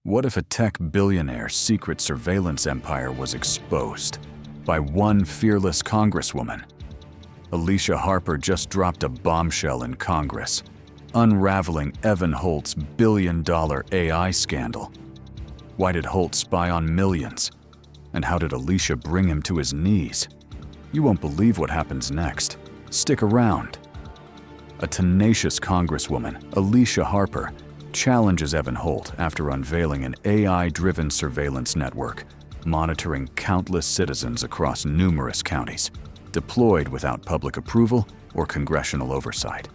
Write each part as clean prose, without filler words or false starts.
What if a tech billionaire's secret surveillance empire was exposed by one fearless congresswoman? Alicia Harper just dropped a bombshell in Congress, unraveling Evan Holt's billion-dollar AI scandal. Why did Holt spy on millions? And how did Alicia bring him to his knees? You won't believe what happens next. Stick around. A tenacious congresswoman, Alicia Harper, challenges Evan Holt after unveiling an AI-driven surveillance network, monitoring countless citizens across numerous counties, deployed without public approval or congressional oversight.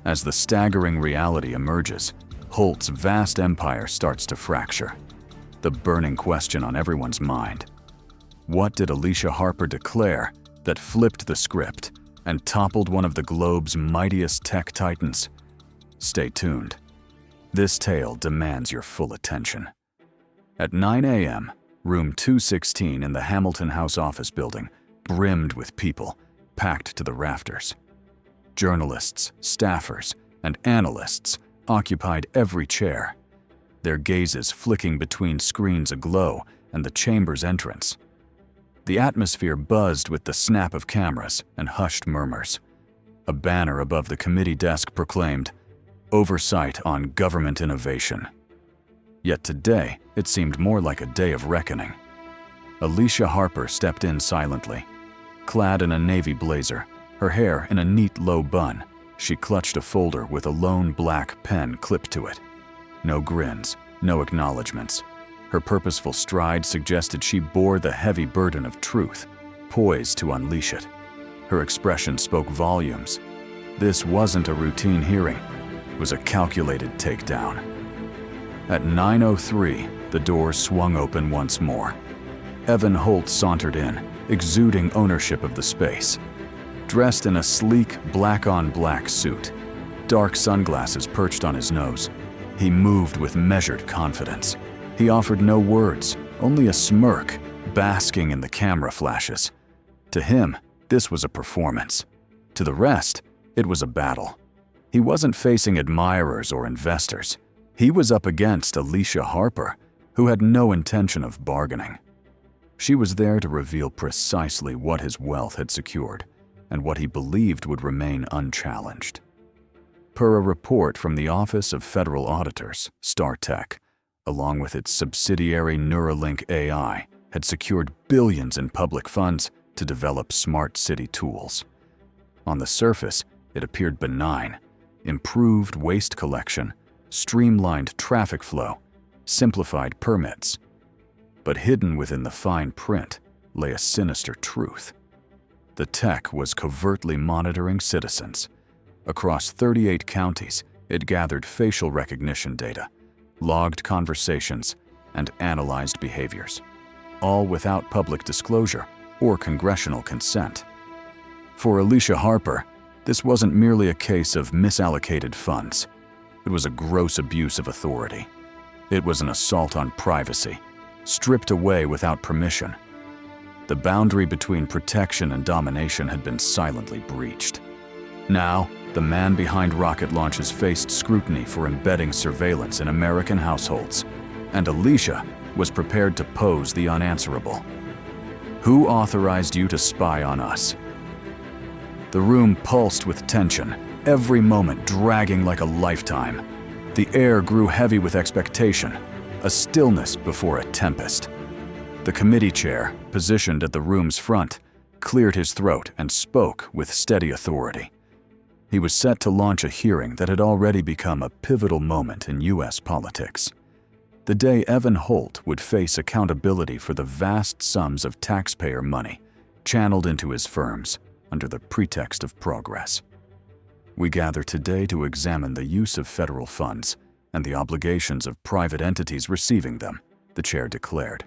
As the staggering reality emerges, Holt's vast empire starts to fracture. The burning question on everyone's mind: what did Alicia Harper declare that flipped the script and toppled one of the globe's mightiest tech titans? Stay tuned. This tale demands your full attention. At 9 a.m., room 216 in the Hamilton House office building brimmed with people, packed to the rafters. Journalists, staffers, and analysts occupied every chair, their gazes flicking between screens aglow and the chamber's entrance. The atmosphere buzzed with the snap of cameras and hushed murmurs. A banner above the committee desk proclaimed, "Oversight on Government Innovation." Yet today, it seemed more like a day of reckoning. Alicia Harper stepped in silently. Clad in a navy blazer, her hair in a neat low bun, she clutched a folder with a lone black pen clipped to it. No grins, no acknowledgements. Her purposeful stride suggested she bore the heavy burden of truth, poised to unleash it. Her expression spoke volumes. This wasn't a routine hearing. It was a calculated takedown. At 9:03, the doors swung open once more. Evan Holt sauntered in, exuding ownership of the space. Dressed in a sleek black-on-black suit, dark sunglasses perched on his nose, he moved with measured confidence. He offered no words, only a smirk, basking in the camera flashes. To him, this was a performance. To the rest, it was a battle. He wasn't facing admirers or investors. He was up against Alicia Harper, who had no intention of bargaining. She was there to reveal precisely what his wealth had secured and what he believed would remain unchallenged. Per a report from the Office of Federal Auditors, StarTech, along with its subsidiary Neuralink AI, had secured billions in public funds to develop smart city tools. On the surface, it appeared benign: improved waste collection, streamlined traffic flow, simplified permits. But hidden within the fine print lay a sinister truth. The tech was covertly monitoring citizens. Across 38 counties, it gathered facial recognition data, logged conversations, and analyzed behaviors, all without public disclosure or congressional consent. For Alicia Harper, this wasn't merely a case of misallocated funds. It was a gross abuse of authority. It was an assault on privacy, stripped away without permission. The boundary between protection and domination had been silently breached. Now, the man behind rocket launches faced scrutiny for embedding surveillance in American households, and Alicia was prepared to pose the unanswerable. Who authorized you to spy on us? The room pulsed with tension, every moment dragging like a lifetime. The air grew heavy with expectation, a stillness before a tempest. The committee chair, positioned at the room's front, cleared his throat and spoke with steady authority. He was set to launch a hearing that had already become a pivotal moment in U.S. politics. The day Evan Holt would face accountability for the vast sums of taxpayer money channeled into his firms under the pretext of progress. We gather today to examine the use of federal funds and the obligations of private entities receiving them, the chair declared.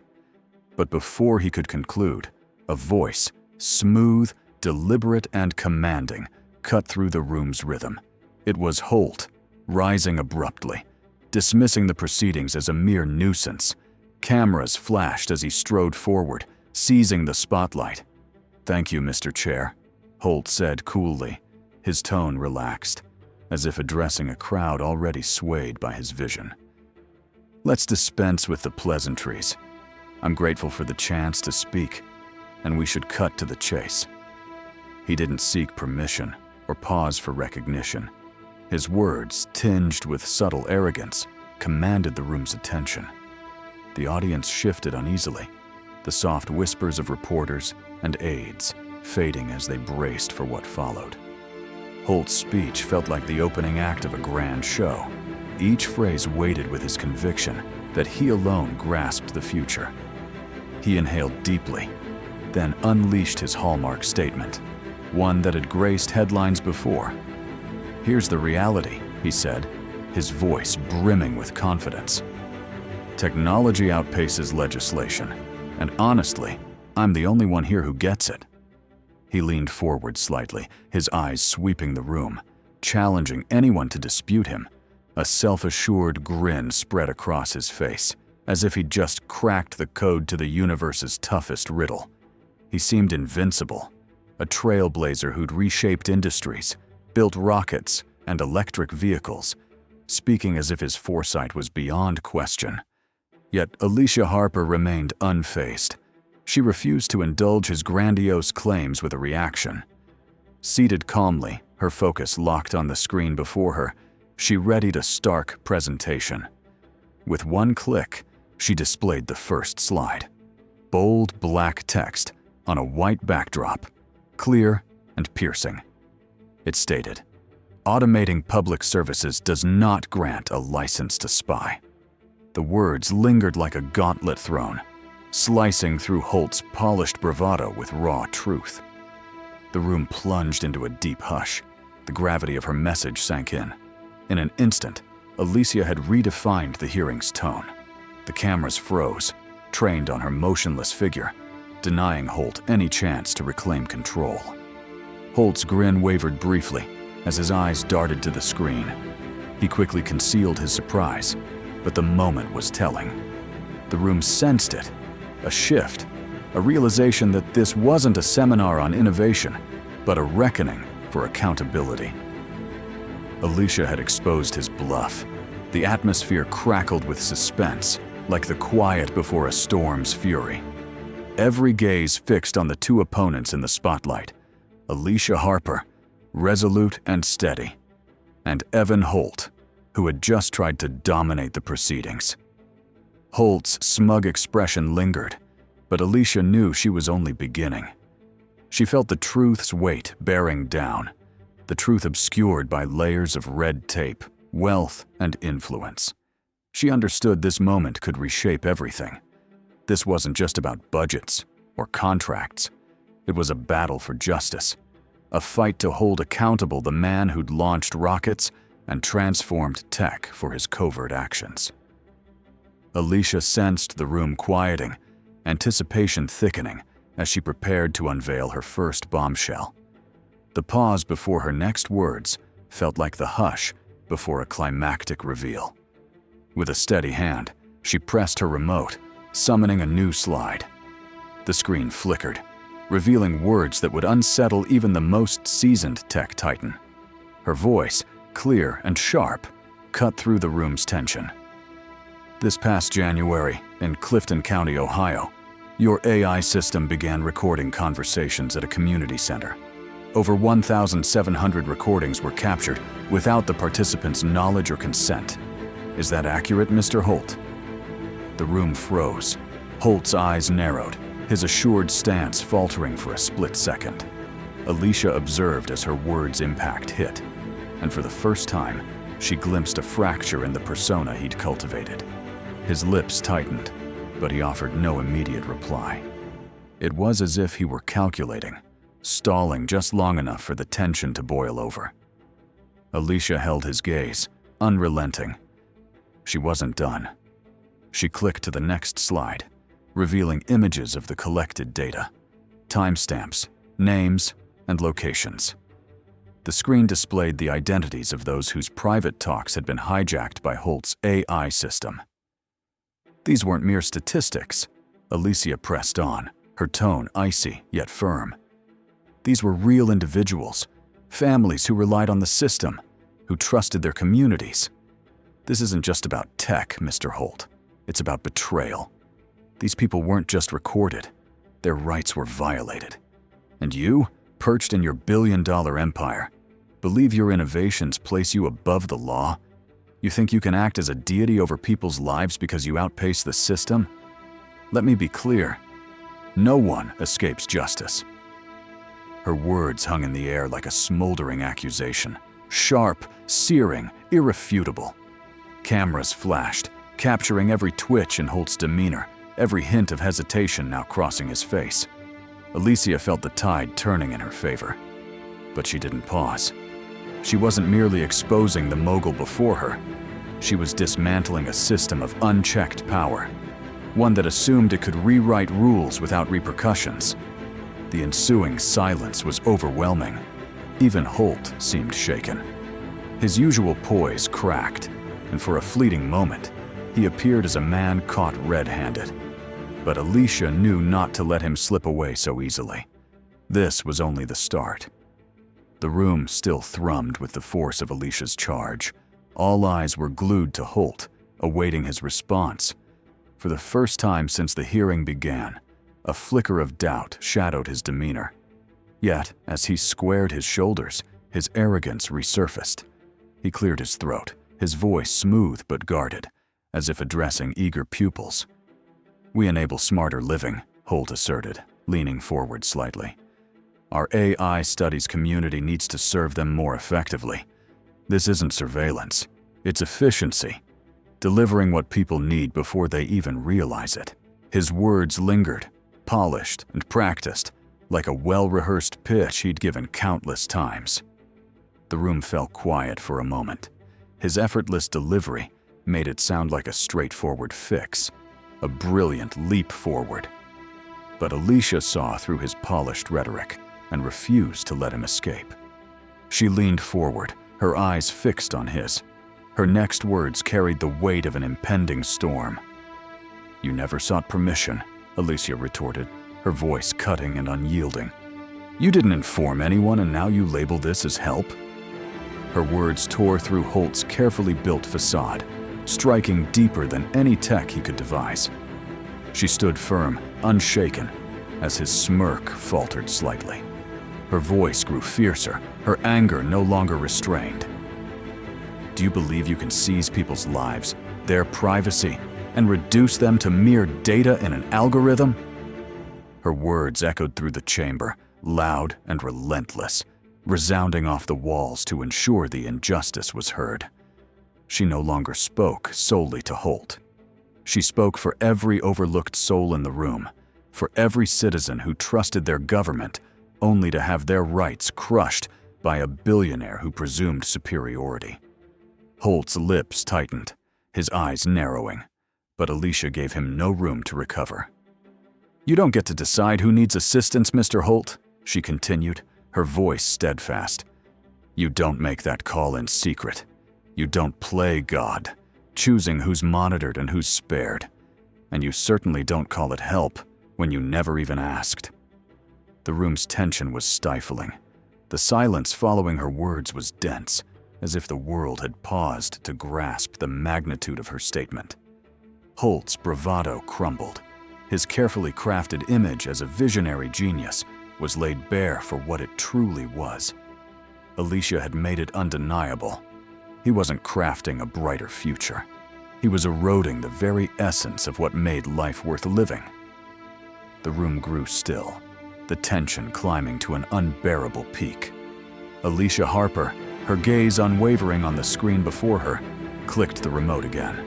But before he could conclude, a voice, smooth, deliberate, and commanding, cut through the room's rhythm. It was Holt, rising abruptly, dismissing the proceedings as a mere nuisance. Cameras flashed as he strode forward, seizing the spotlight. "Thank you, Mr. Chair," Holt said coolly, his tone relaxed, as if addressing a crowd already swayed by his vision. Let's dispense with the pleasantries. I'm grateful for the chance to speak, and we should cut to the chase." He didn't seek permission or pause for recognition. His words, tinged with subtle arrogance, commanded the room's attention. The audience shifted uneasily, the soft whispers of reporters and aides fading as they braced for what followed. Holt's speech felt like the opening act of a grand show. Each phrase weighted with his conviction that he alone grasped the future. He inhaled deeply, then unleashed his hallmark statement, one that had graced headlines before. "Here's the reality," he said, his voice brimming with confidence. "Technology outpaces legislation, and honestly, I'm the only one here who gets it." He leaned forward slightly, his eyes sweeping the room, challenging anyone to dispute him. A self-assured grin spread across his face, as if he'd just cracked the code to the universe's toughest riddle. He seemed invincible, a trailblazer who'd reshaped industries, built rockets and electric vehicles, speaking as if his foresight was beyond question. Yet Alicia Harper remained unfazed. She refused to indulge his grandiose claims with a reaction. Seated calmly, her focus locked on the screen before her, she readied a stark presentation. With one click, she displayed the first slide. Bold black text on a white backdrop, clear and piercing. It stated, "Automating public services does not grant a license to spy." The words lingered like a gauntlet thrown, slicing through Holt's polished bravado with raw truth. The room plunged into a deep hush. The gravity of her message sank in. In an instant, Alicia had redefined the hearing's tone. The cameras froze, trained on her motionless figure, denying Holt any chance to reclaim control. Holt's grin wavered briefly as his eyes darted to the screen. He quickly concealed his surprise, but the moment was telling. The room sensed it, a shift, a realization that this wasn't a seminar on innovation, but a reckoning for accountability. Alicia had exposed his bluff. The atmosphere crackled with suspense, like the quiet before a storm's fury. Every gaze fixed on the two opponents in the spotlight, Alicia Harper, resolute and steady, and Evan Holt, who had just tried to dominate the proceedings. Holt's smug expression lingered, but Alicia knew she was only beginning. She felt the truth's weight bearing down, the truth obscured by layers of red tape, wealth, and influence. She understood this moment could reshape everything. This wasn't just about budgets or contracts. It was a battle for justice, a fight to hold accountable the man who'd launched rockets and transformed tech for his covert actions. Alicia sensed the room quieting, anticipation thickening as she prepared to unveil her first bombshell. The pause before her next words felt like the hush before a climactic reveal. With a steady hand, she pressed her remote, summoning a new slide. The screen flickered, revealing words that would unsettle even the most seasoned tech titan. Her voice, clear and sharp, cut through the room's tension. "This past January, in Clifton County, Ohio, your AI system began recording conversations at a community center. Over 1,700 recordings were captured without the participants' knowledge or consent. Is that accurate, Mr. Holt?" The room froze. Holt's eyes narrowed, his assured stance faltering for a split second. Alicia observed as her words' impact hit, and for the first time, she glimpsed a fracture in the persona he'd cultivated. His lips tightened, but he offered no immediate reply. It was as if he were calculating, stalling just long enough for the tension to boil over. Alicia held his gaze, unrelenting. She wasn't done. She clicked to the next slide, revealing images of the collected data, timestamps, names, and locations. The screen displayed the identities of those whose private talks had been hijacked by Holt's AI system. These weren't mere statistics. Alicia pressed on, her tone icy yet firm. These were real individuals, families who relied on the system, who trusted their communities. This isn't just about tech, Mr. Holt. It's about betrayal. These people weren't just recorded. Their rights were violated. And you, perched in your billion-dollar empire, believe your innovations place you above the law? You think you can act as a deity over people's lives because you outpace the system? Let me be clear. No one escapes justice. Her words hung in the air like a smoldering accusation. Sharp, searing, irrefutable. Cameras flashed, capturing every twitch in Holt's demeanor, every hint of hesitation now crossing his face. Alicia felt the tide turning in her favor. But she didn't pause. She wasn't merely exposing the mogul before her. She was dismantling a system of unchecked power, one that assumed it could rewrite rules without repercussions. The ensuing silence was overwhelming. Even Holt seemed shaken. His usual poise cracked, and for a fleeting moment, he appeared as a man caught red-handed. But Alicia knew not to let him slip away so easily. This was only the start. The room still thrummed with the force of Alicia's charge. All eyes were glued to Holt, awaiting his response. For the first time since the hearing began, a flicker of doubt shadowed his demeanor. Yet, as he squared his shoulders, his arrogance resurfaced. He cleared his throat, his voice smooth but guarded, as if addressing eager pupils. "We enable smarter living," Holt asserted, leaning forward slightly. "Our AI studies community needs to serve them more effectively. This isn't surveillance, it's efficiency, delivering what people need before they even realize it." His words lingered, polished and practiced, like a well-rehearsed pitch he'd given countless times. The room fell quiet for a moment. His effortless delivery made it sound like a straightforward fix, a brilliant leap forward. But Alicia saw through his polished rhetoric and refused to let him escape. She leaned forward, her eyes fixed on his. Her next words carried the weight of an impending storm. "You never sought permission," Alicia retorted, her voice cutting and unyielding. "You didn't inform anyone and now you label this as help?" Her words tore through Holt's carefully built facade, striking deeper than any tech he could devise. She stood firm, unshaken, as his smirk faltered slightly. Her voice grew fiercer, her anger no longer restrained. "Do you believe you can seize people's lives, their privacy, and reduce them to mere data in an algorithm?" Her words echoed through the chamber, loud and relentless, resounding off the walls to ensure the injustice was heard. She no longer spoke solely to Holt. She spoke for every overlooked soul in the room, for every citizen who trusted their government only to have their rights crushed by a billionaire who presumed superiority. Holt's lips tightened, his eyes narrowing, but Alicia gave him no room to recover. "You don't get to decide who needs assistance, Mr. Holt," she continued, her voice steadfast. "You don't make that call in secret. You don't play God, choosing who's monitored and who's spared. And you certainly don't call it help when you never even asked." The room's tension was stifling. The silence following her words was dense, as if the world had paused to grasp the magnitude of her statement. Holt's bravado crumbled. His carefully crafted image as a visionary genius was laid bare for what it truly was. Alicia had made it undeniable. He wasn't crafting a brighter future. He was eroding the very essence of what made life worth living. The room grew still, the tension climbing to an unbearable peak. Alicia Harper, her gaze unwavering on the screen before her, clicked the remote again.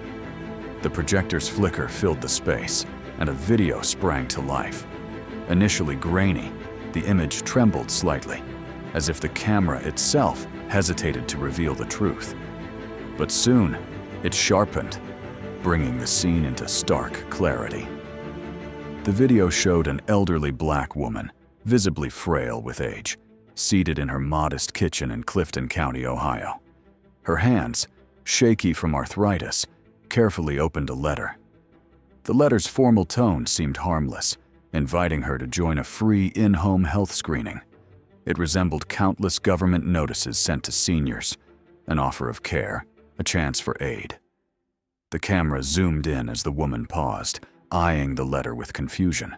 The projector's flicker filled the space, and a video sprang to life. Initially grainy, the image trembled slightly, as if the camera itself hesitated to reveal the truth. But soon, it sharpened, bringing the scene into stark clarity. The video showed an elderly black woman, visibly frail with age, seated in her modest kitchen in Clifton County, Ohio. Her hands, shaky from arthritis, carefully opened a letter. The letter's formal tone seemed harmless, inviting her to join a free in-home health screening. It resembled countless government notices sent to seniors, an offer of care, a chance for aid. The camera zoomed in as the woman paused, eyeing the letter with confusion.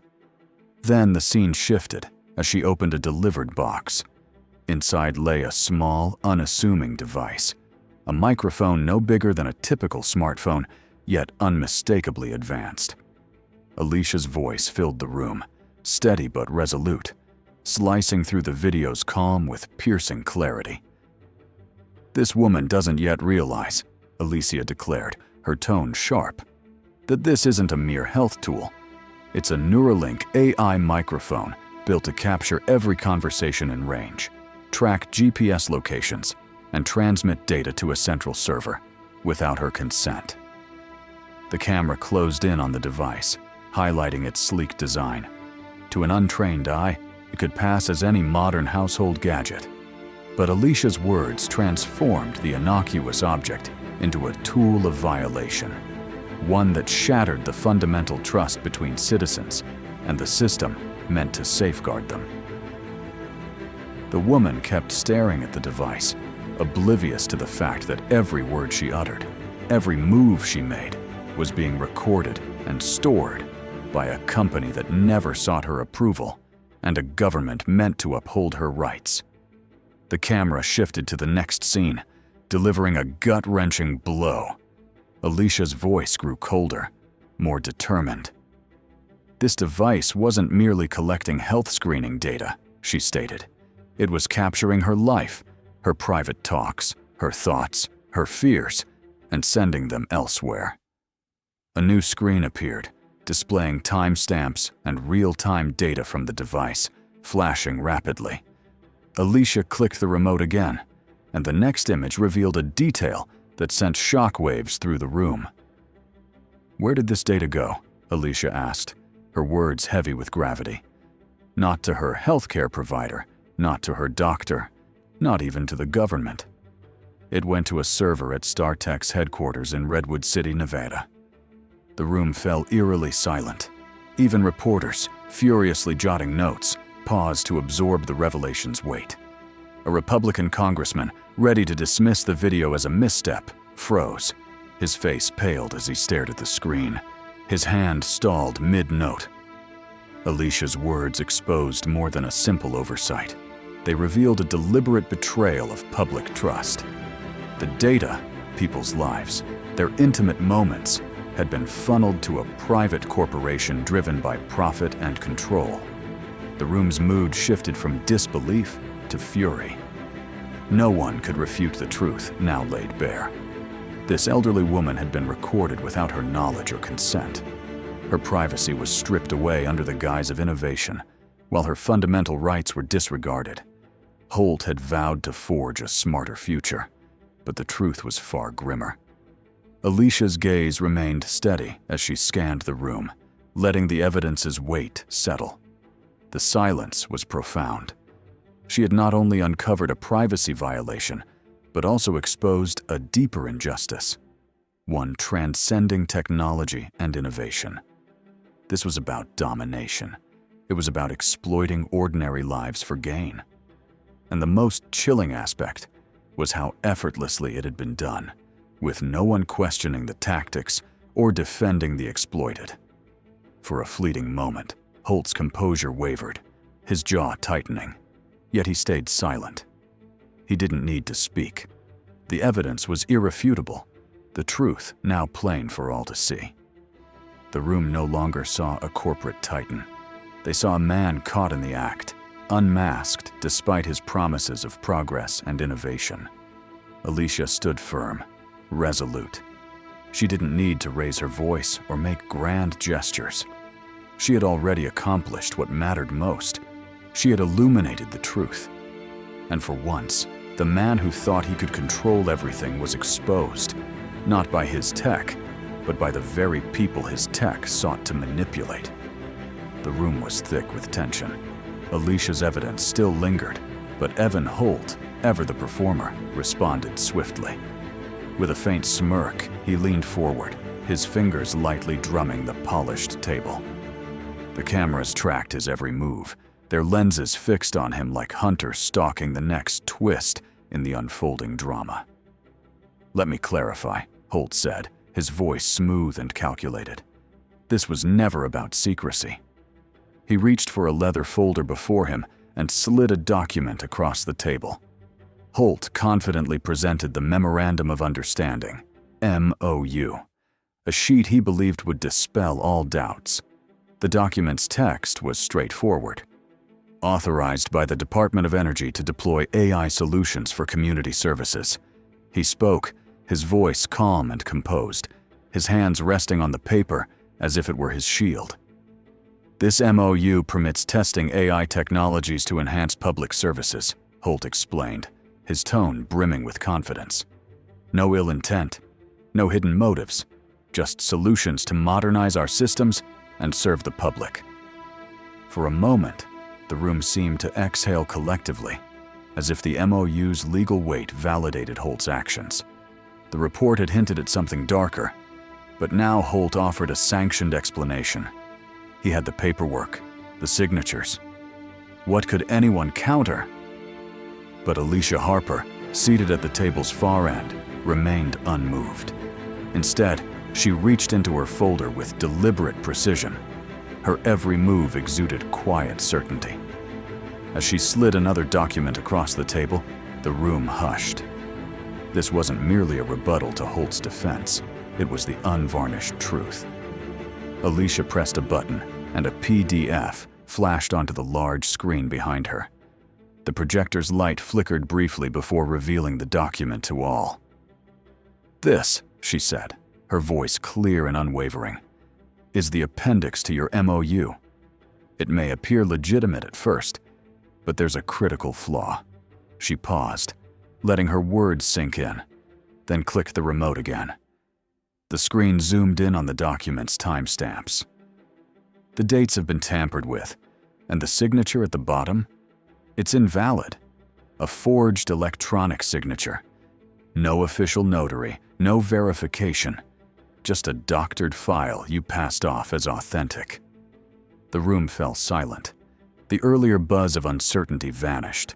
Then the scene shifted as she opened a delivered box. Inside lay a small, unassuming device, a microphone no bigger than a typical smartphone, yet unmistakably advanced. Alicia's voice filled the room, steady but resolute, slicing through the video's calm with piercing clarity. "This woman doesn't yet realize," Alicia declared, her tone sharp, "that this isn't a mere health tool. It's a Neuralink AI microphone built to capture every conversation in range, track GPS locations, and transmit data to a central server without her consent." The camera closed in on the device, highlighting its sleek design. To an untrained eye, it could pass as any modern household gadget. But Alicia's words transformed the innocuous object into a tool of violation, one that shattered the fundamental trust between citizens and the system meant to safeguard them. The woman kept staring at the device, oblivious to the fact that every word she uttered, every move she made, was being recorded and stored by a company that never sought her approval and a government meant to uphold her rights. The camera shifted to the next scene, delivering a gut-wrenching blow. Alicia's voice grew colder, more determined. "This device wasn't merely collecting health screening data," she stated. "It was capturing her life, her private talks, her thoughts, her fears, and sending them elsewhere." A new screen appeared, displaying timestamps and real-time data from the device, flashing rapidly. Alicia clicked the remote again, and the next image revealed a detail that sent shockwaves through the room. "Where did this data go?" Alicia asked, her words heavy with gravity. "Not to her healthcare provider, not to her doctor, not even to the government. It went to a server at StarTech's headquarters in Redwood City, Nevada." The room fell eerily silent. Even reporters, furiously jotting notes, paused to absorb the revelation's weight. A Republican congressman, ready to dismiss the video as a misstep, froze. His face paled as he stared at the screen. His hand stalled mid-note. Alicia's words exposed more than a simple oversight. They revealed a deliberate betrayal of public trust. The data, people's lives, their intimate moments, had been funneled to a private corporation driven by profit and control. The room's mood shifted from disbelief to fury. No one could refute the truth now laid bare. This elderly woman had been recorded without her knowledge or consent. Her privacy was stripped away under the guise of innovation, while her fundamental rights were disregarded. Holt had vowed to forge a smarter future, but the truth was far grimmer. Alicia's gaze remained steady as she scanned the room, letting the evidence's weight settle. The silence was profound. She had not only uncovered a privacy violation, but also exposed a deeper injustice, one transcending technology and innovation. This was about domination. It was about exploiting ordinary lives for gain. And the most chilling aspect was how effortlessly it had been done, with no one questioning the tactics or defending the exploited. For a fleeting moment, Holt's composure wavered, his jaw tightening, yet he stayed silent. He didn't need to speak. The evidence was irrefutable, the truth now plain for all to see. The room no longer saw a corporate titan. They saw a man caught in the act, unmasked despite his promises of progress and innovation. Alicia stood firm, resolute. She didn't need to raise her voice or make grand gestures. She had already accomplished what mattered most. She had illuminated the truth. And for once, the man who thought he could control everything was exposed, not by his tech, but by the very people his tech sought to manipulate. The room was thick with tension. Alicia's evidence still lingered, but Evan Holt, ever the performer, responded swiftly. With a faint smirk, he leaned forward, his fingers lightly drumming the polished table. The cameras tracked his every move, their lenses fixed on him like hunters stalking the next twist in the unfolding drama. "Let me clarify," Holt said, his voice smooth and calculated. This was never about secrecy. He reached for a leather folder before him and slid a document across the table. Holt confidently presented the Memorandum of Understanding, MOU, a sheet he believed would dispel all doubts. The document's text was straightforward. Authorized by the Department of Energy to deploy AI solutions for community services. He spoke, his voice calm and composed, his hands resting on the paper as if it were his shield. This MOU permits testing AI technologies to enhance public services, Holt explained, his tone brimming with confidence. No ill intent, no hidden motives, just solutions to modernize our systems and serve the public. For a moment, the room seemed to exhale collectively, as if the MOU's legal weight validated Holt's actions. The report had hinted at something darker, but now Holt offered a sanctioned explanation. He had the paperwork, the signatures. What could anyone counter? But Alicia Harper, seated at the table's far end, remained unmoved. Instead, she reached into her folder with deliberate precision. Her every move exuded quiet certainty. As she slid another document across the table, the room hushed. This wasn't merely a rebuttal to Holt's defense, it was the unvarnished truth. Alicia pressed a button, and a PDF flashed onto the large screen behind her. The projector's light flickered briefly before revealing the document to all. "This," she said, her voice clear and unwavering, "is the appendix to your MOU. It may appear legitimate at first, but there's a critical flaw." She paused, letting her words sink in, then clicked the remote again. The screen zoomed in on the document's timestamps. The dates have been tampered with, and the signature at the bottom? It's invalid. A forged electronic signature. No official notary, no verification. Just a doctored file you passed off as authentic. The room fell silent. The earlier buzz of uncertainty vanished.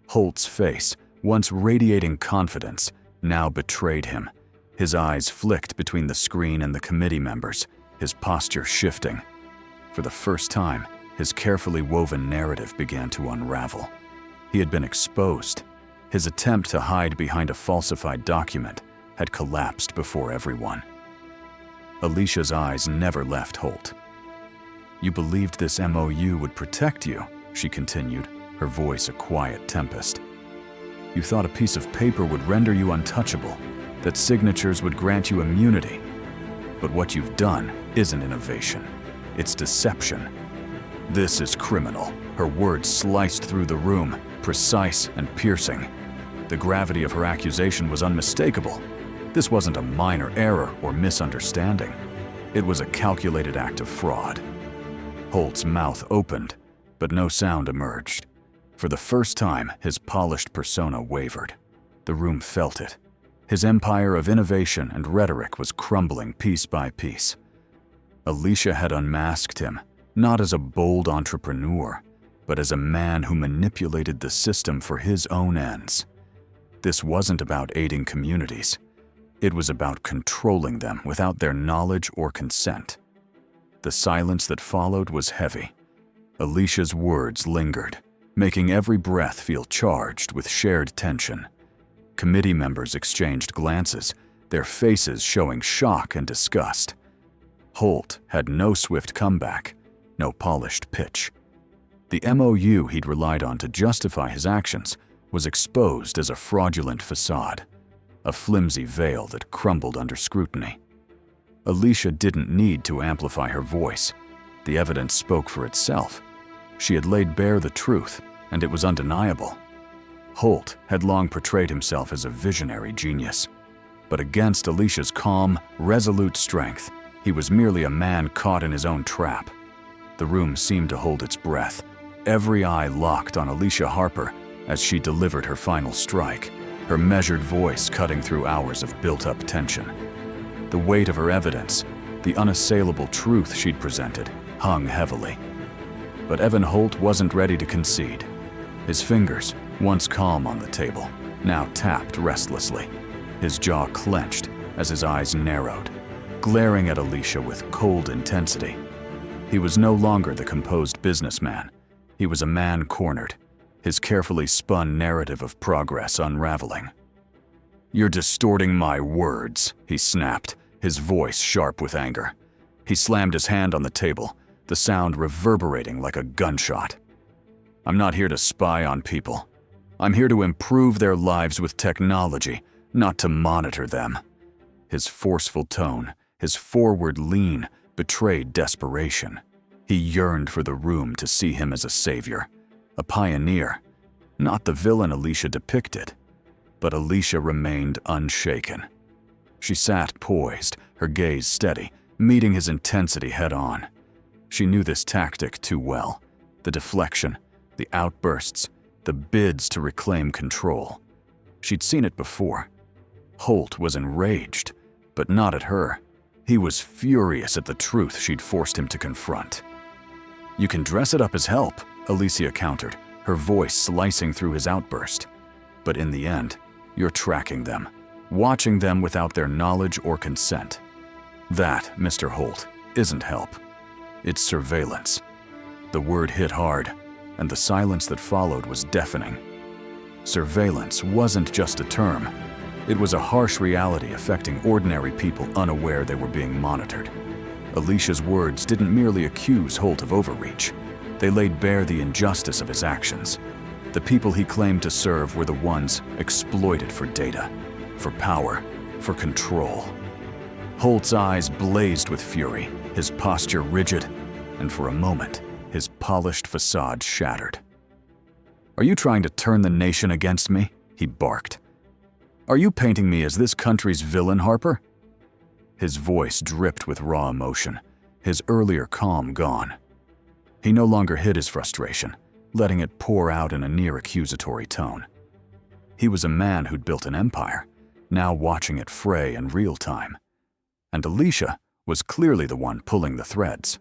Holt's face, once radiating confidence, now betrayed him. His eyes flicked between the screen and the committee members, his posture shifting. For the first time, his carefully woven narrative began to unravel. He had been exposed. His attempt to hide behind a falsified document had collapsed before everyone. Alicia's eyes never left Holt. "You believed this MOU would protect you," she continued, her voice a quiet tempest. "You thought a piece of paper would render you untouchable, that signatures would grant you immunity. But what you've done isn't innovation, it's deception. This is criminal." Her words sliced through the room, precise and piercing. The gravity of her accusation was unmistakable. This wasn't a minor error or misunderstanding. It was a calculated act of fraud. Holt's mouth opened, but no sound emerged. For the first time, his polished persona wavered. The room felt it. His empire of innovation and rhetoric was crumbling piece by piece. Alicia had unmasked him, not as a bold entrepreneur, but as a man who manipulated the system for his own ends. This wasn't about aiding communities. It was about controlling them without their knowledge or consent. The silence that followed was heavy. Alicia's words lingered, making every breath feel charged with shared tension. Committee members exchanged glances, their faces showing shock and disgust. Holt had no swift comeback, no polished pitch. The MOU he'd relied on to justify his actions was exposed as a fraudulent facade, a flimsy veil that crumbled under scrutiny. Alicia didn't need to amplify her voice. The evidence spoke for itself. She had laid bare the truth, and it was undeniable. Holt had long portrayed himself as a visionary genius, but against Alicia's calm, resolute strength, he was merely a man caught in his own trap. The room seemed to hold its breath, every eye locked on Alicia Harper as she delivered her final strike, her measured voice cutting through hours of built-up tension. The weight of her evidence, the unassailable truth she'd presented, hung heavily. But Evan Holt wasn't ready to concede. His fingers, once calm on the table, now tapped restlessly. His jaw clenched as his eyes narrowed, glaring at Alicia with cold intensity. He was no longer the composed businessman. He was a man cornered, his carefully spun narrative of progress unraveling. "You're distorting my words," he snapped, his voice sharp with anger. He slammed his hand on the table, the sound reverberating like a gunshot. "I'm not here to spy on people. I'm here to improve their lives with technology, not to monitor them." His forceful tone, his forward lean, betrayed desperation. He yearned for the room to see him as a savior, a pioneer, not the villain Alicia depicted. But Alicia remained unshaken. She sat poised, her gaze steady, meeting his intensity head-on. She knew this tactic too well. The deflection, the outbursts, the bids to reclaim control. She'd seen it before. Holt was enraged, but not at her. He was furious at the truth she'd forced him to confront. "You can dress it up as help," Alicia countered, her voice slicing through his outburst. "But in the end, you're tracking them, watching them without their knowledge or consent. That, Mr. Holt, isn't help. It's surveillance." The word hit hard, and the silence that followed was deafening. Surveillance wasn't just a term. It was a harsh reality affecting ordinary people unaware they were being monitored. Alicia's words didn't merely accuse Holt of overreach. They laid bare the injustice of his actions. The people he claimed to serve were the ones exploited for data, for power, for control. Holt's eyes blazed with fury, his posture rigid, and for a moment, his polished facade shattered. "Are you trying to turn the nation against me?" he barked. "Are you painting me as this country's villain, Harper?" His voice dripped with raw emotion, his earlier calm gone. He no longer hid his frustration, letting it pour out in a near-accusatory tone. He was a man who'd built an empire, now watching it fray in real time. And Alicia was clearly the one pulling the threads.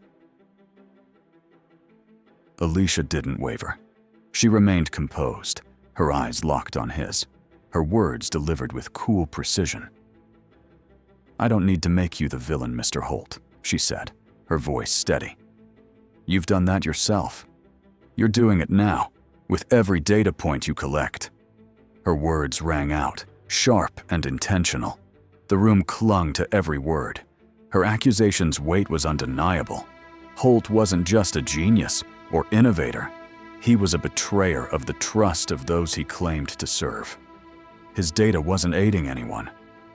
Alicia didn't waver. She remained composed, her eyes locked on his, her words delivered with cool precision. "I don't need to make you the villain, Mr. Holt," she said, her voice steady. "You've done that yourself. You're doing it now, with every data point you collect." Her words rang out, sharp and intentional. The room clung to every word. Her accusation's weight was undeniable. Holt wasn't just a genius or innovator. He was a betrayer of the trust of those he claimed to serve. His data wasn't aiding anyone.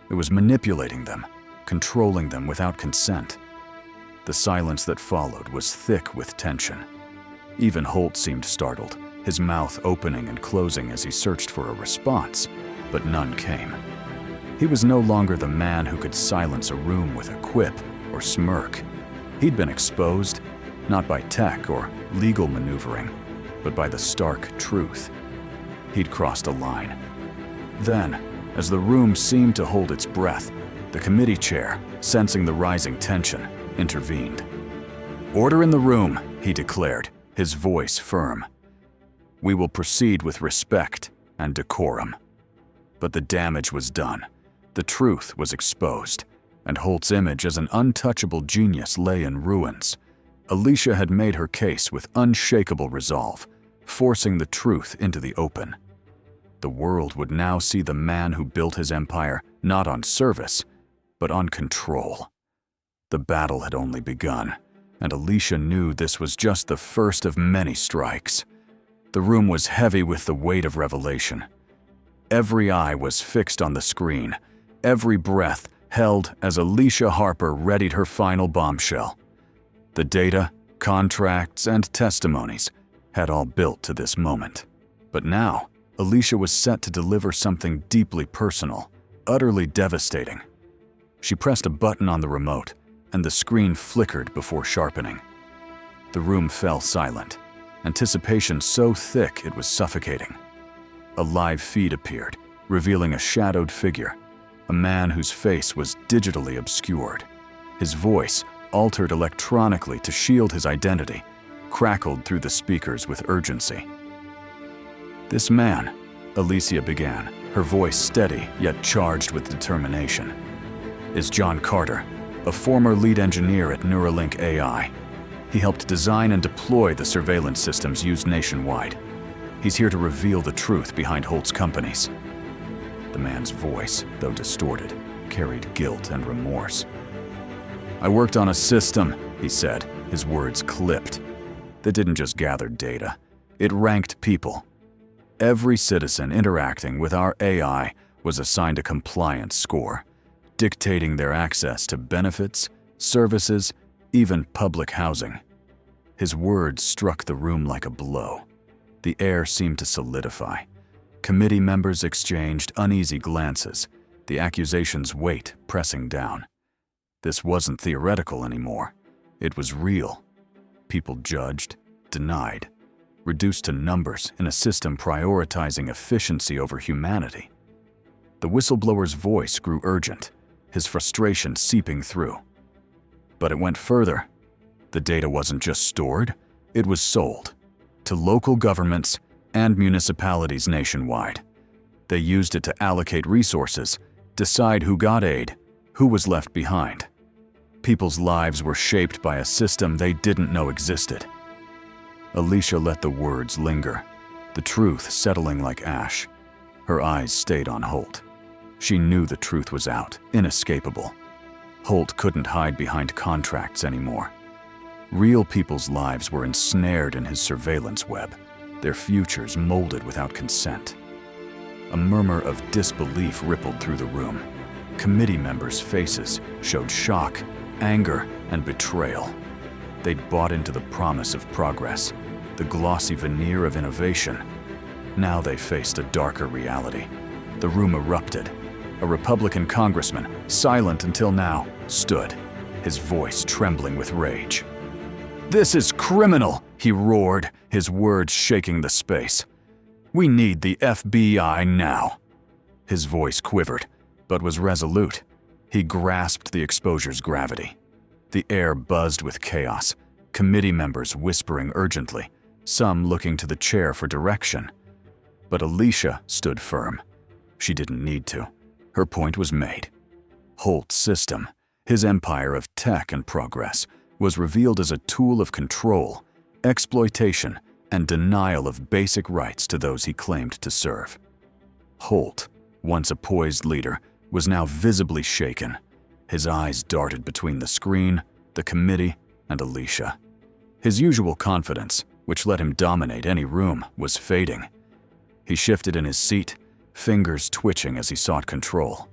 It was manipulating them, controlling them without consent. The silence that followed was thick with tension. Even Holt seemed startled, his mouth opening and closing as he searched for a response, but none came. He was no longer the man who could silence a room with a quip or smirk. He'd been exposed, not by tech or legal maneuvering, but by the stark truth. He'd crossed a line. Then, as the room seemed to hold its breath, the committee chair, sensing the rising tension, intervened. "Order in the room," he declared, his voice firm. "We will proceed with respect and decorum." But the damage was done. The truth was exposed, and Holt's image as an untouchable genius lay in ruins. Alicia had made her case with unshakable resolve, forcing the truth into the open. The world would now see the man who built his empire not on service, but on control. The battle had only begun, and Alicia knew this was just the first of many strikes. The room was heavy with the weight of revelation. Every eye was fixed on the screen, every breath held as Alicia Harper readied her final bombshell. The data, contracts, and testimonies had all built to this moment. But now, Alicia was set to deliver something deeply personal, utterly devastating. She pressed a button on the remote, and the screen flickered before sharpening. The room fell silent, anticipation so thick it was suffocating. A live feed appeared, revealing a shadowed figure, a man whose face was digitally obscured. His voice, altered electronically to shield his identity, crackled through the speakers with urgency. "This man," Alicia began, her voice steady yet charged with determination, "is John Carter, a former lead engineer at Neuralink AI. He helped design and deploy the surveillance systems used nationwide. He's here to reveal the truth behind Holt's companies. The man's voice, though distorted, carried guilt and remorse. "I worked on a system," he said, his words clipped, that didn't just gather data. It ranked people. Every citizen interacting with our AI was assigned a compliance score, dictating their access to benefits, services, even public housing. His words struck the room like a blow. The air seemed to solidify. Committee members exchanged uneasy glances, the accusation's weight pressing down. This wasn't theoretical anymore. It was real. People judged, denied, reduced to numbers in a system prioritizing efficiency over humanity. The whistleblower's voice grew urgent, his frustration seeping through. But it went further. The data wasn't just stored, it was sold to local governments and municipalities nationwide. They used it to allocate resources, decide who got aid, who was left behind. People's lives were shaped by a system they didn't know existed. Alicia let the words linger, the truth settling like ash. Her eyes stayed on Holt. She knew the truth was out, inescapable. Holt couldn't hide behind contracts anymore. Real people's lives were ensnared in his surveillance web, their futures molded without consent. A murmur of disbelief rippled through the room. Committee members' faces showed shock, anger, and betrayal. They'd bought into the promise of progress, the glossy veneer of innovation. Now they faced a darker reality. The room erupted. A Republican congressman, silent until now, stood, his voice trembling with rage. "This is criminal," he roared, his words shaking the space. "We need the FBI now." His voice quivered, but was resolute. He grasped the exposure's gravity. The air buzzed with chaos, committee members whispering urgently, some looking to the chair for direction. But Alicia stood firm. She didn't need to. Her point was made. Holt's system, his empire of tech and progress, was revealed as a tool of control, exploitation, and denial of basic rights to those he claimed to serve. Holt, once a poised leader, was now visibly shaken. His eyes darted between the screen, the committee, and Alicia. His usual confidence, which let him dominate any room, was fading. He shifted in his seat, fingers twitching as he sought control.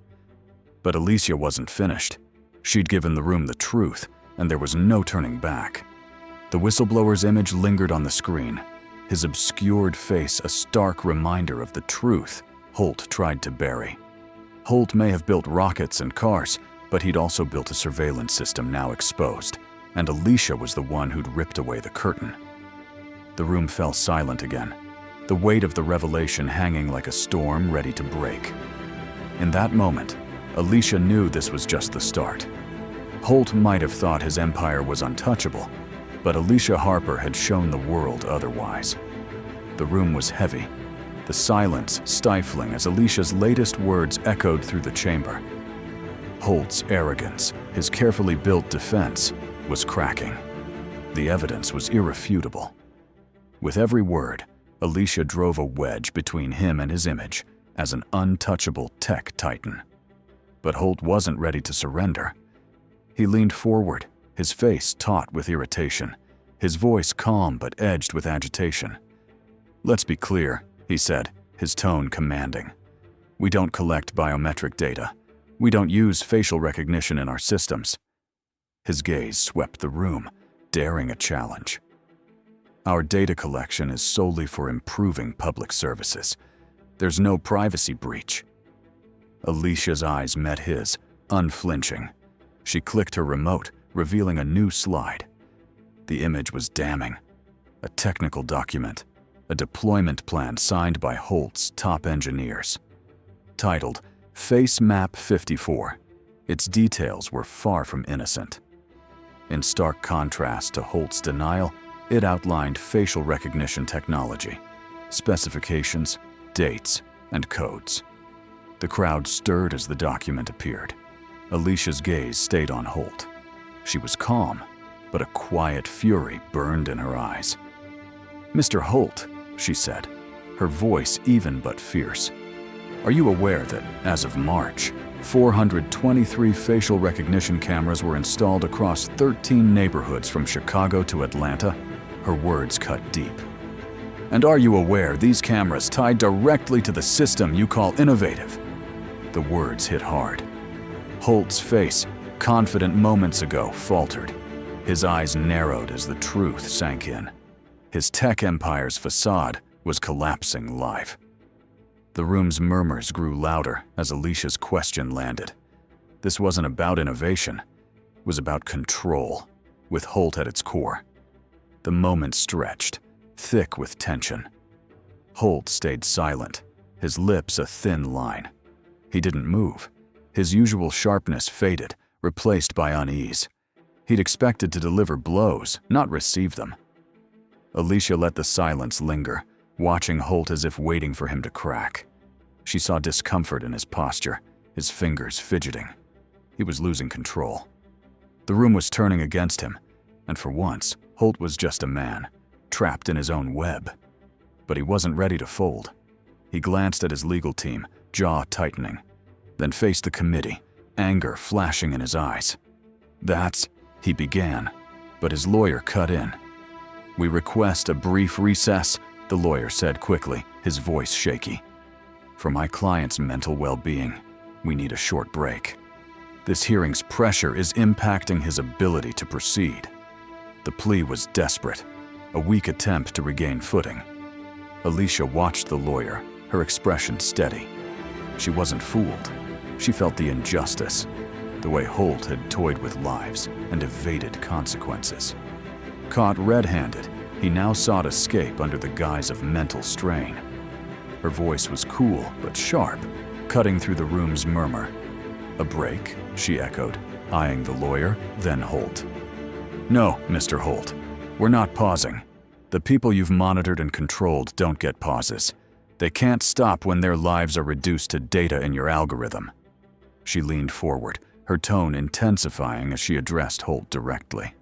But Alicia wasn't finished. She'd given the room the truth, and there was no turning back. The whistleblower's image lingered on the screen, his obscured face a stark reminder of the truth Holt tried to bury. Holt may have built rockets and cars, but he'd also built a surveillance system now exposed, and Alicia was the one who'd ripped away the curtain. The room fell silent again, the weight of the revelation hanging like a storm ready to break. In that moment, Alicia knew this was just the start. Holt might have thought his empire was untouchable, but Alicia Harper had shown the world otherwise. The room was heavy, the silence stifling as Alicia's latest words echoed through the chamber. Holt's arrogance, his carefully built defense, was cracking. The evidence was irrefutable. With every word, Alicia drove a wedge between him and his image as an untouchable tech titan. But Holt wasn't ready to surrender. He leaned forward, his face taut with irritation, his voice calm but edged with agitation. "Let's be clear," he said, his tone commanding. "We don't collect biometric data. We don't use facial recognition in our systems." His gaze swept the room, daring a challenge. "Our data collection is solely for improving public services. There's no privacy breach." Alicia's eyes met his, unflinching. She clicked her remote, revealing a new slide. The image was damning. A technical document, a deployment plan signed by Holt's top engineers. Titled Face Map 54, its details were far from innocent. In stark contrast to Holt's denial, it outlined facial recognition technology, specifications, dates, and codes. The crowd stirred as the document appeared. Alicia's gaze stayed on Holt. She was calm, but a quiet fury burned in her eyes. "Mr. Holt," she said, her voice even but fierce, "are you aware that, as of March, 423 facial recognition cameras were installed across 13 neighborhoods from Chicago to Atlanta?" Her words cut deep. "And are you aware these cameras tied directly to the system you call innovative?" The words hit hard. Holt's face, confident moments ago, faltered. His eyes narrowed as the truth sank in. His tech empire's facade was collapsing live. The room's murmurs grew louder as Alicia's question landed. This wasn't about innovation. It was about control, with Holt at its core. The moment stretched, thick with tension. Holt stayed silent, his lips a thin line. He didn't move. His usual sharpness faded, replaced by unease. He'd expected to deliver blows, not receive them. Alicia let the silence linger, watching Holt as if waiting for him to crack. She saw discomfort in his posture, his fingers fidgeting. He was losing control. The room was turning against him, and for once, Holt was just a man, trapped in his own web. But he wasn't ready to fold. He glanced at his legal team, jaw tightening, then faced the committee, anger flashing in his eyes. "That's," he began, but his lawyer cut in. "We request a brief recess," the lawyer said quickly, his voice shaky. "For my client's mental well-being, we need a short break. This hearing's pressure is impacting his ability to proceed." The plea was desperate, a weak attempt to regain footing. Alicia watched the lawyer, her expression steady. She wasn't fooled. She felt the injustice, the way Holt had toyed with lives and evaded consequences. Caught red-handed, he now sought escape under the guise of mental strain. Her voice was cool but sharp, cutting through the room's murmur. "A break?" she echoed, eyeing the lawyer, then Holt. "No, Mr. Holt. We're not pausing. The people you've monitored and controlled don't get pauses. They can't stop when their lives are reduced to data in your algorithm." She leaned forward, her tone intensifying as she addressed Holt directly.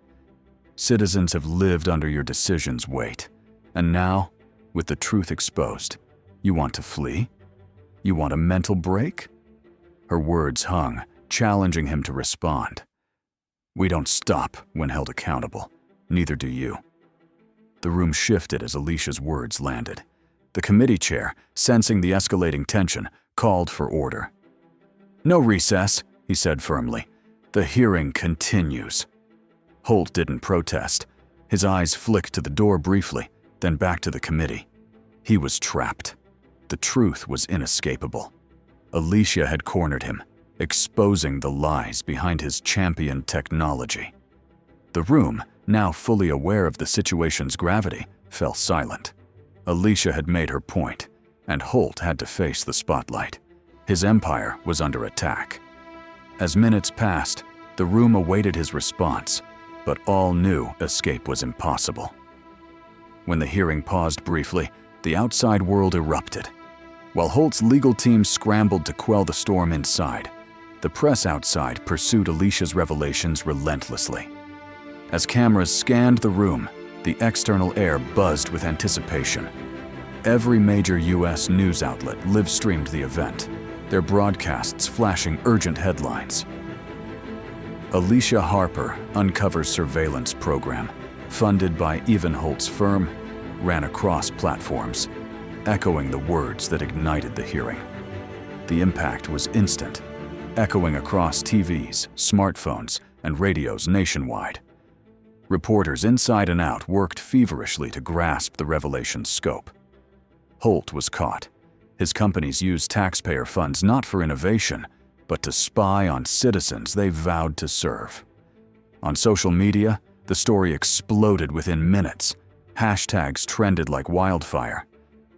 "Citizens have lived under your decision's weight, and now, with the truth exposed, you want to flee? You want a mental break?" Her words hung, challenging him to respond. "We don't stop when held accountable. Neither do you." The room shifted as Alicia's words landed. The committee chair, sensing the escalating tension, called for order. "No recess," he said firmly. "The hearing continues." Holt didn't protest. His eyes flicked to the door briefly, then back to the committee. He was trapped. The truth was inescapable. Alicia had cornered him, exposing the lies behind his championed technology. The room, now fully aware of the situation's gravity, fell silent. Alicia had made her point, and Holt had to face the spotlight. His empire was under attack. As minutes passed, the room awaited his response, but all knew escape was impossible. When the hearing paused briefly, the outside world erupted. While Holt's legal team scrambled to quell the storm inside, the press outside pursued Alicia's revelations relentlessly. As cameras scanned the room, the external air buzzed with anticipation. Every major U.S. news outlet live-streamed the event, their broadcasts flashing urgent headlines. Alicia Harper uncovers surveillance program, funded by Evan Holt's firm, ran across platforms, echoing the words that ignited the hearing. The impact was instant, echoing across TVs, smartphones, and radios nationwide. Reporters inside and out worked feverishly to grasp the revelation's scope. Holt was caught. His companies used taxpayer funds not for innovation, but to spy on citizens they vowed to serve. On social media, the story exploded within minutes. Hashtags trended like wildfire.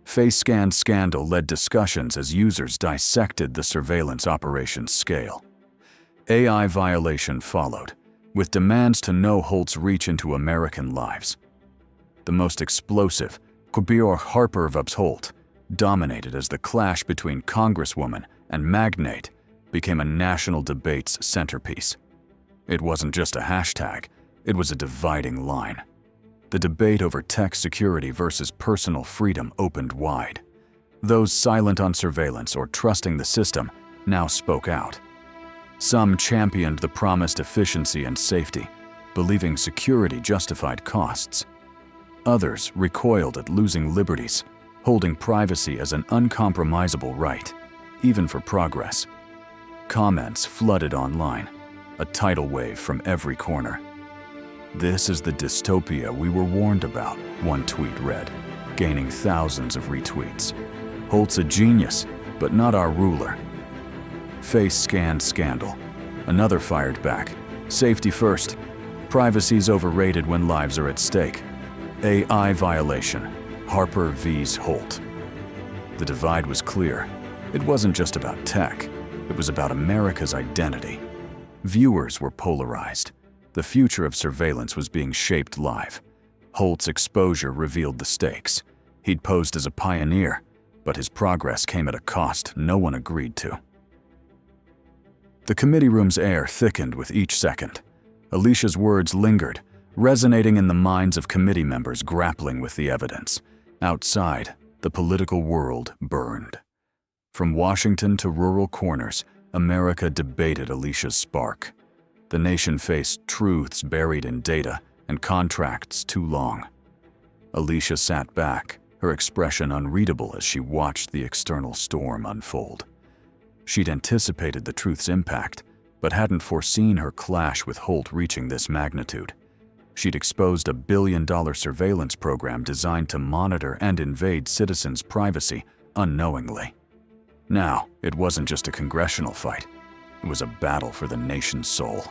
Face scan scandal led discussions as users dissected the surveillance operation's scale. AI violation followed, with demands to know Holt's reach into American lives. The most explosive, Alicia Harper vs. Holt, dominated as the clash between congresswoman and magnate became a national debate's centerpiece. It wasn't just a hashtag, it was a dividing line. The debate over tech security versus personal freedom opened wide. Those silent on surveillance or trusting the system now spoke out. Some championed the promised efficiency and safety, believing security justified costs. Others recoiled at losing liberties, holding privacy as an uncompromisable right, even for progress. Comments flooded online, a tidal wave from every corner. "This is the dystopia we were warned about," one tweet read, gaining thousands of retweets. "Holt's a genius, but not our ruler." Face scan scandal. Another fired back. "Safety first. Privacy's overrated when lives are at stake." AI violation. Harper vs. Holt. The divide was clear. It wasn't just about tech. It was about America's identity. Viewers were polarized. The future of surveillance was being shaped live. Holt's exposure revealed the stakes. He'd posed as a pioneer, but his progress came at a cost no one agreed to. The committee room's air thickened with each second. Alicia's words lingered, resonating in the minds of committee members grappling with the evidence. Outside, the political world burned. From Washington to rural corners, America debated Alicia's spark. The nation faced truths buried in data and contracts too long. Alicia sat back, her expression unreadable as she watched the external storm unfold. She'd anticipated the truth's impact, but hadn't foreseen her clash with Holt reaching this magnitude. She'd exposed a billion-dollar surveillance program designed to monitor and invade citizens' privacy unknowingly. Now, it wasn't just a congressional fight. It was a battle for the nation's soul.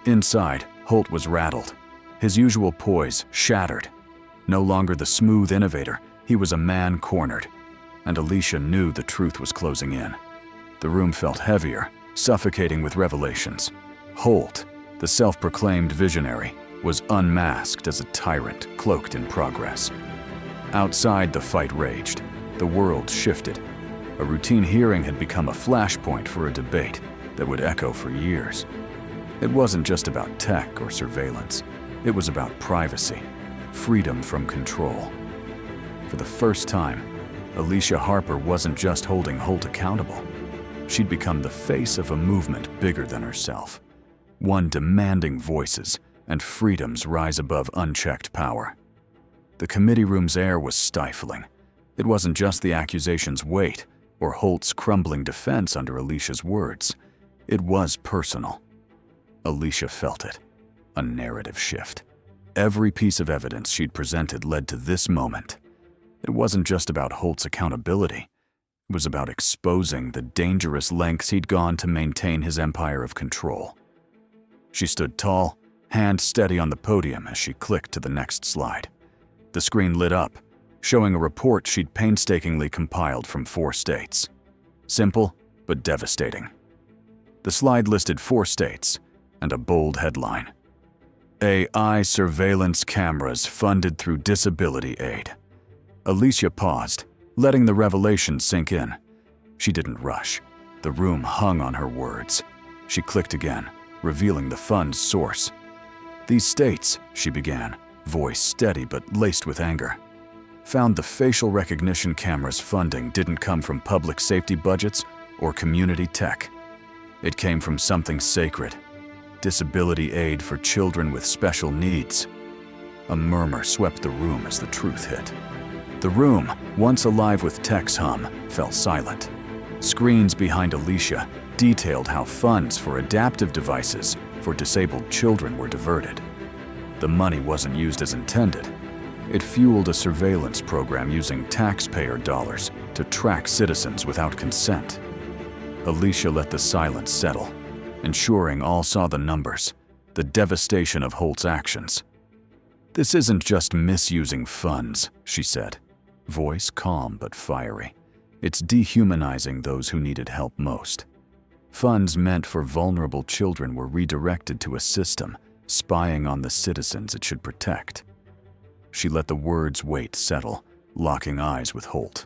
Inside, Holt was rattled, his usual poise shattered. No longer the smooth innovator, he was a man cornered. And Alicia knew the truth was closing in. The room felt heavier, suffocating with revelations. Holt, the self-proclaimed visionary, was unmasked as a tyrant cloaked in progress. Outside, the fight raged. The world shifted. A routine hearing had become a flashpoint for a debate that would echo for years. It wasn't just about tech or surveillance. It was about privacy, freedom from control. For the first time, Alicia Harper wasn't just holding Holt accountable. She'd become the face of a movement bigger than herself, one demanding voices and freedoms rise above unchecked power. The committee room's air was stifling. It wasn't just the accusation's weight or Holt's crumbling defense under Alicia's words. It was personal. Alicia felt it, a narrative shift. Every piece of evidence she'd presented led to this moment. It wasn't just about Holt's accountability. It was about exposing the dangerous lengths he'd gone to maintain his empire of control. She stood tall, hand steady on the podium as she clicked to the next slide. The screen lit up, showing a report she'd painstakingly compiled from 4 states. Simple, but devastating. The slide listed 4 states and a bold headline: AI surveillance cameras funded through disability aid. Alicia paused, letting the revelation sink in. She didn't rush. The room hung on her words. She clicked again, revealing the fund's source. "These states," she began, voice steady but laced with anger, "found the facial recognition cameras' funding didn't come from public safety budgets or community tech. It came from something sacred: disability aid for children with special needs." A murmur swept the room as the truth hit. The room, once alive with tech's hum, fell silent. Screens behind Alicia detailed how funds for adaptive devices for disabled children were diverted. The money wasn't used as intended. It fueled a surveillance program using taxpayer dollars to track citizens without consent. Alicia let the silence settle, ensuring all saw the numbers, the devastation of Holt's actions. "This isn't just misusing funds," she said, voice calm but fiery. "It's dehumanizing those who needed help most. Funds meant for vulnerable children were redirected to a system spying on the citizens it should protect." She let the words' weight settle, locking eyes with Holt.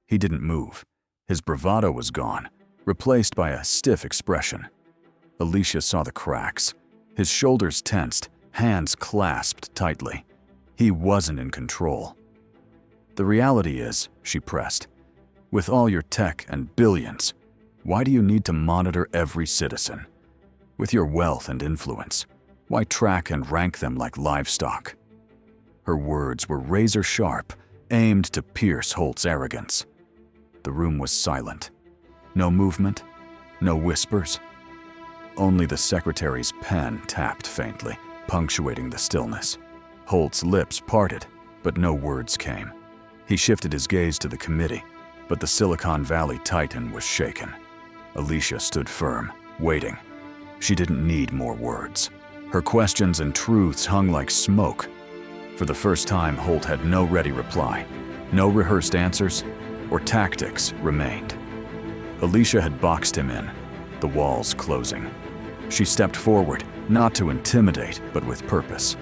He didn't move. His bravado was gone, replaced by a stiff expression. Alicia saw the cracks. His shoulders tensed, hands clasped tightly. He wasn't in control. "The reality is," she pressed, "with all your tech and billions, why do you need to monitor every citizen? With your wealth and influence, why track and rank them like livestock?" Her words were razor-sharp, aimed to pierce Holt's arrogance. The room was silent. No movement, no whispers. Only the secretary's pen tapped faintly, punctuating the stillness. Holt's lips parted, but no words came. He shifted his gaze to the committee, but the Silicon Valley titan was shaken. Alicia stood firm, waiting. She didn't need more words. Her questions and truths hung like smoke. For the first time, Holt had no ready reply. No rehearsed answers or tactics remained. Alicia had boxed him in, the walls closing. She stepped forward, not to intimidate, but with purpose.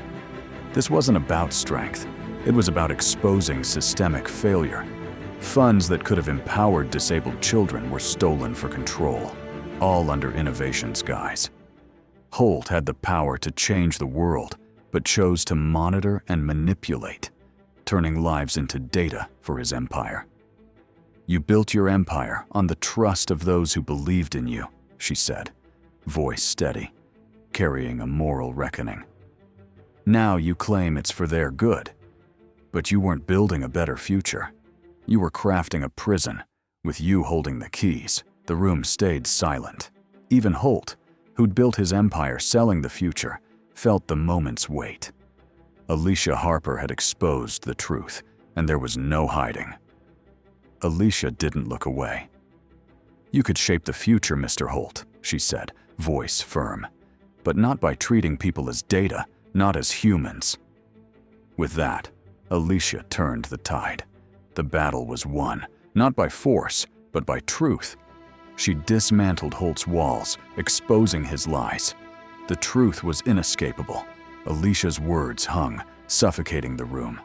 This wasn't about strength. It was about exposing systemic failure. Funds that could have empowered disabled children were stolen for control, all under innovation's guise. Holt had the power to change the world, but chose to monitor and manipulate, turning lives into data for his empire. "You built your empire on the trust of those who believed in you," she said, voice steady, carrying a moral reckoning. "Now you claim it's for their good. But you weren't building a better future. You were crafting a prison, with you holding the keys." The room stayed silent. Even Holt, who'd built his empire selling the future, felt the moment's weight. Alicia Harper had exposed the truth, and there was no hiding. Alicia didn't look away. "You could shape the future, Mr. Holt," she said, voice firm, "but not by treating people as data, not as humans." With that, Alicia turned the tide. The battle was won, not by force, but by truth. She dismantled Holt's walls, exposing his lies. The truth was inescapable. Alicia's words hung, suffocating the room.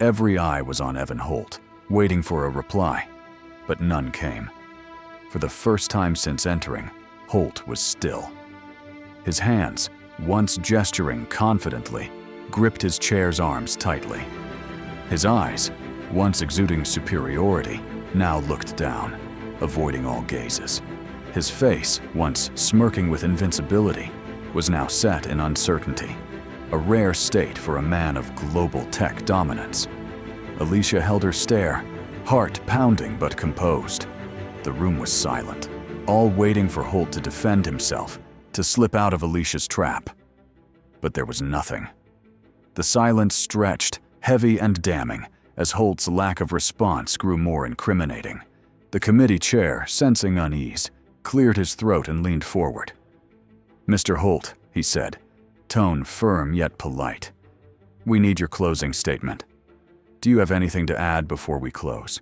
Every eye was on Evan Holt, waiting for a reply, but none came. For the first time since entering, Holt was still. His hands, once gesturing confidently, gripped his chair's arms tightly. His eyes, once exuding superiority, now looked down, avoiding all gazes. His face, once smirking with invincibility, was now set in uncertainty, a rare state for a man of global tech dominance. Alicia held her stare, heart pounding but composed. The room was silent, all waiting for Holt to defend himself, to slip out of Alicia's trap. But there was nothing. The silence stretched, heavy and damning, as Holt's lack of response grew more incriminating. The committee chair, sensing unease, cleared his throat and leaned forward. "Mr. Holt," he said, tone firm yet polite, "we need your closing statement. Do you have anything to add before we close?"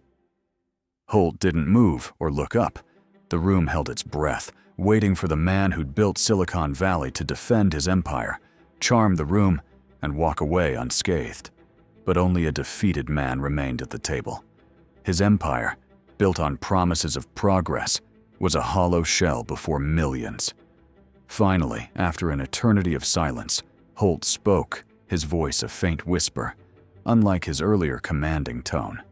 Holt didn't move or look up. The room held its breath, waiting for the man who'd built Silicon Valley to defend his empire, charm the room, and walk away unscathed. But only a defeated man remained at the table. His empire, built on promises of progress, was a hollow shell before millions. Finally, after an eternity of silence, Holt spoke, his voice a faint whisper, unlike his earlier commanding tone.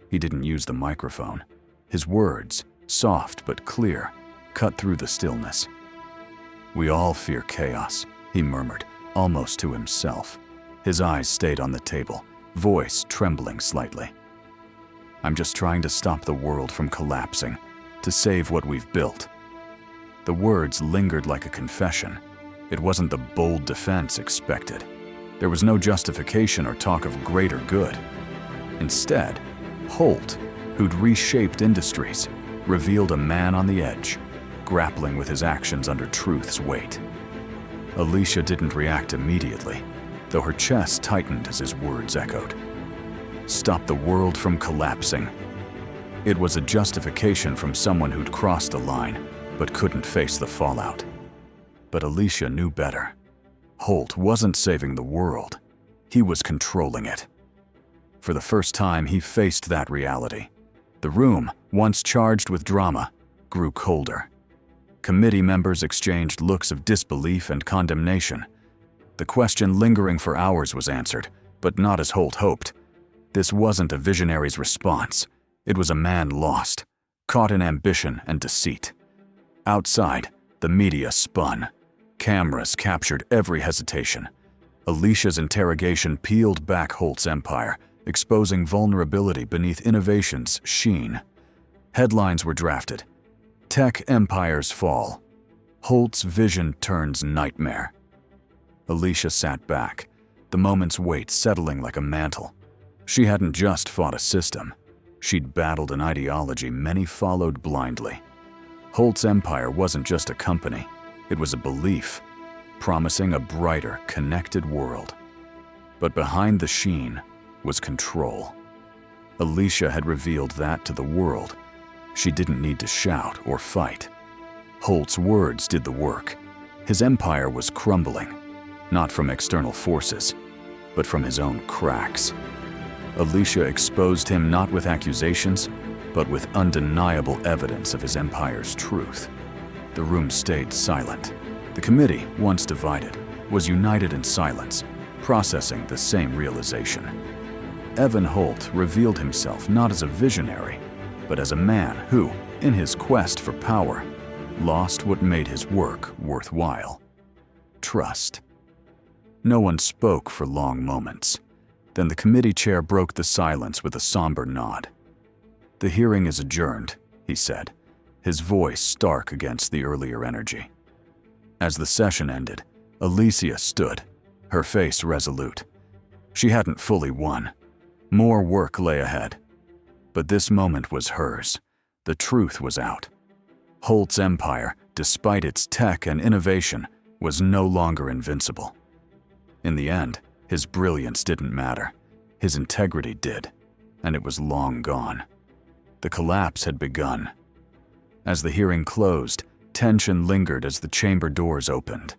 He didn't use the microphone. His words, soft but clear, cut through the stillness. "We all fear chaos," he murmured, almost to himself. His eyes stayed on the table, voice trembling slightly. "I'm just trying to stop the world from collapsing, to save what we've built." The words lingered like a confession. It wasn't the bold defense expected. There was no justification or talk of greater good. Instead, Holt, who'd reshaped industries, revealed a man on the edge, grappling with his actions under truth's weight. Alicia didn't react immediately, though her chest tightened as his words echoed. Stop the world from collapsing. It was a justification from someone who'd crossed a line, but couldn't face the fallout. But Alicia knew better. Holt wasn't saving the world. He was controlling it. For the first time, he faced that reality. The room, once charged with drama, grew colder. Committee members exchanged looks of disbelief and condemnation. The question lingering for hours was answered, but not as Holt hoped. This wasn't a visionary's response. It was a man lost, caught in ambition and deceit. Outside, the media spun. Cameras captured every hesitation. Alicia's interrogation peeled back Holt's empire, exposing vulnerability beneath innovation's sheen. Headlines were drafted. Tech empires fall. Holt's vision turns nightmare. Alicia sat back, the moment's weight settling like a mantle. She hadn't just fought a system. She'd battled an ideology many followed blindly. Holt's empire wasn't just a company. It was a belief, promising a brighter, connected world. But behind the sheen was control. Alicia had revealed that to the world. She didn't need to shout or fight. Holt's words did the work. His empire was crumbling, not from external forces, but from his own cracks. Alicia exposed him not with accusations, but with undeniable evidence of his empire's truth. The room stayed silent. The committee, once divided, was united in silence, processing the same realization. Evan Holt revealed himself not as a visionary, but as a man who, in his quest for power, lost what made his work worthwhile: trust. No one spoke for long moments. Then the committee chair broke the silence with a somber nod. "The hearing is adjourned," he said, his voice stark against the earlier energy. As the session ended, Alicia stood, her face resolute. She hadn't fully won. More work lay ahead. But this moment was hers. The truth was out. Holt's empire, despite its tech and innovation, was no longer invincible. In the end, his brilliance didn't matter. His integrity did, and it was long gone. The collapse had begun. As the hearing closed, tension lingered as the chamber doors opened.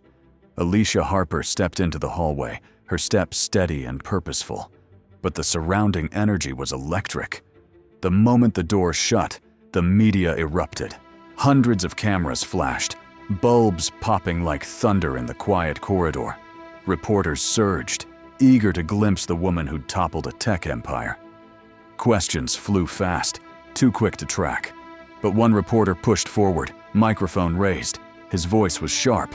Alicia Harper stepped into the hallway, her steps steady and purposeful. But the surrounding energy was electric. The moment the door shut, the media erupted. Hundreds of cameras flashed, bulbs popping like thunder in the quiet corridor. Reporters surged, eager to glimpse the woman who'd toppled a tech empire. Questions flew fast, too quick to track. But one reporter pushed forward, microphone raised. His voice was sharp.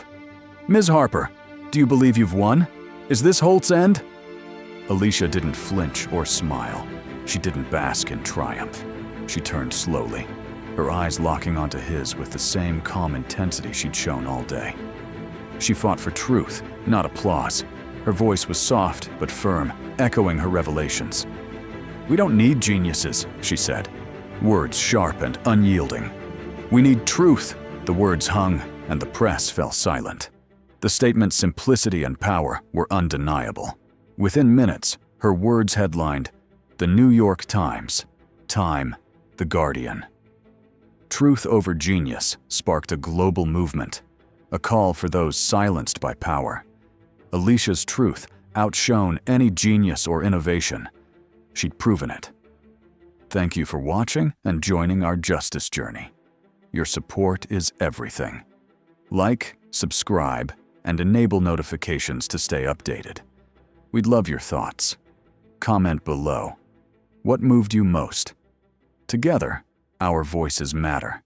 "Ms. Harper, do you believe you've won? Is this Holt's end?" Alicia didn't flinch or smile. She didn't bask in triumph. She turned slowly, her eyes locking onto his with the same calm intensity she'd shown all day. She fought for truth, not applause. Her voice was soft but firm, echoing her revelations. "We don't need geniuses," she said, words sharp and unyielding. "We need truth." The words hung, and the press fell silent. The statement's simplicity and power were undeniable. Within minutes, her words headlined The New York Times, Time, The Guardian. Truth over genius sparked a global movement, a call for those silenced by power. Alicia's truth outshone any genius or innovation. She'd proven it. Thank you for watching and joining our justice journey. Your support is everything. Like, subscribe, and enable notifications to stay updated. We'd love your thoughts. Comment below. What moved you most? Together, our voices matter.